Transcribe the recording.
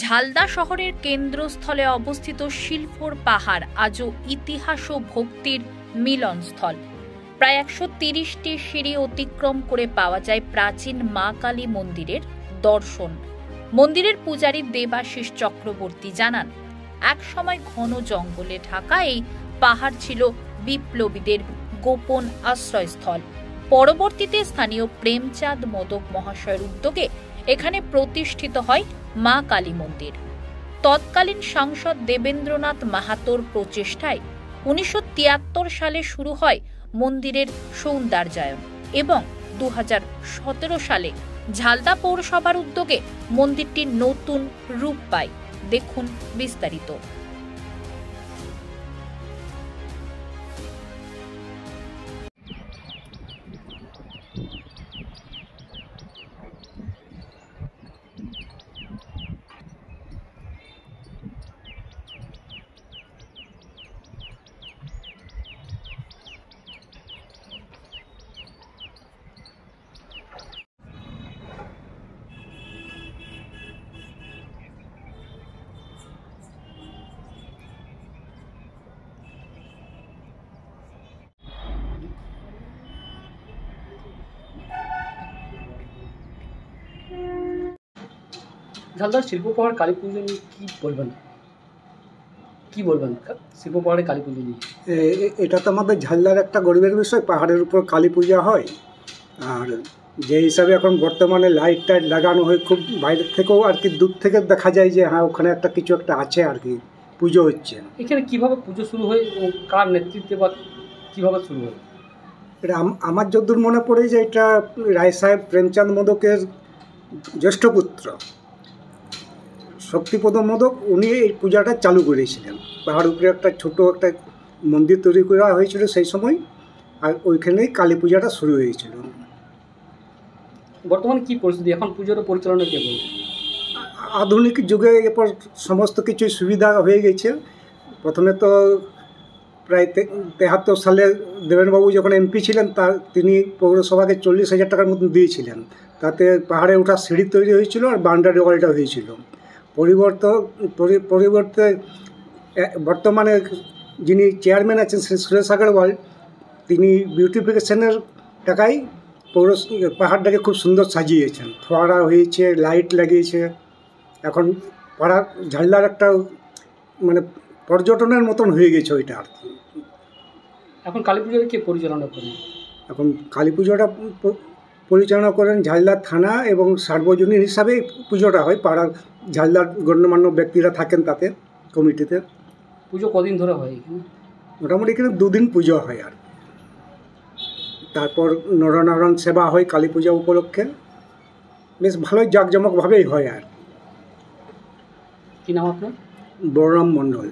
ঝালদা শহরের কেন্দ্রস্থলে অবস্থিত শিলফোর পাহাড় আজও ইতিহাস ও ভক্তির মিলনস্থল। প্রায় 130টি সিঁড়ি অতিক্রম করে পাওয়া যায় প্রাচীন মা কালী মন্দিরের দর্শন। মন্দিরের পূজারী দেবাশিস চক্রবর্তী জানান, এক সময় ঘন জঙ্গলে ঢাকা এই পাহাড় ছিল বিপ্লবীদের গোপন আশ্রয়স্থল। পরবর্তীতে স্থানীয় প্রেমচাঁদ মোদক মহাশয়ের উদ্যোগে এখানে প্রতিষ্ঠিত হয় মা কালী মন্দির। তৎকালীন সাংসদ দেবেন্দ্রনাথ মাহাতোর প্রচেষ্টায় 1973 সালে শুরু হয় মন্দিরের সৌন্দর্যায়ন এবং 2017 সালে ঝালদা পৌরসভার উদ্যোগে মন্দিরটি নতুন রূপ পায়। দেখুন বিস্তারিত। ঝালদার শিল্প পাহাড় কালী পুজো নিয়ে কি বলবেন শিল্প পাহাড়ে কালী পুজো নিয়ে? এটা তো আমাদের ঝালদার একটা গরিবের বিষয়। পাহাড়ের উপর কালী পূজা হয়, আর যে হিসাবে এখন বর্তমানে লাইট টাইট লাগানো হয়, খুব বাইরের থেকেও আর কি দূর থেকে দেখা যায় যে হ্যাঁ ওখানে একটা কিছু একটা আছে আর কি, পুজো হচ্ছে। এখানে কিভাবে পুজো শুরু হয় ও কার নেতৃত্বে বা কিভাবে শুরু হয়? এটা আমার যতদূর মনে পড়ে যে এটা রায় সাহেব প্রেমচাঁদ মোদকের জ্যেষ্ঠ পুত্র শক্তিপদ মোদক, উনি এই পূজাটা চালু করেছিলেন। পাহাড় উপরে একটা ছোট একটা মন্দির তৈরি করা হয়েছিল সেই সময়, আর ওইখানেই কালী পূজাটা শুরু হয়েছিল। বর্তমানে কি পরিস্থিতি, এখন পুজোর পরিচালনা কে করবে? আধুনিক যুগে এরপর সমস্ত কিছু সুবিধা হয়ে গেছে। প্রথমে তো প্রায় 73 সালে দেবেনবাবু যখন এমপি ছিলেন তিনি পৌরসভাকে 40,000 টাকার মতন দিয়েছিলেন। তাতে পাহাড়ে ওঠা সিঁড়ি তৈরি হয়েছিল আর বাউন্ডারি ওয়ালটা হয়েছিল। পরিবর্তে বর্তমানে যিনি চেয়ারম্যান আছেন সুরেশ আগরওয়াল, তিনি বিউটিফিকেশনের টাকায় পাহাড়টাকে খুব সুন্দর সাজিয়েছেন। ফোয়ারা হয়েছে, লাইট লাগিয়েছে। এখন পাহাড় ঝালদার একটা মানে পর্যটনের মতন হয়ে গেছে ওইটা আর কি। এখন কালী পুজোর কে পরিচালনা করেন? এখন কালী পুজোটা পরিচালনা করেন ঝালদার থানা এবং সার্বজনীন হিসাবে পুজোটা হয়। পাড়ার ঝালদার গণ্যমান্য ব্যক্তিরা থাকেন তাতে কমিটিতে। পুজো কদিন ধরে হয় এখানে? মোটামুটি এখানে 2 দিন পুজো হয় আর তারপর নরনারায়ণ সেবা হয় কালী পূজা উপলক্ষে। বেশ ভালোই জাঁকজমকভাবেই হয় আর। কি নাম আপনার? বলরাম মণ্ডল।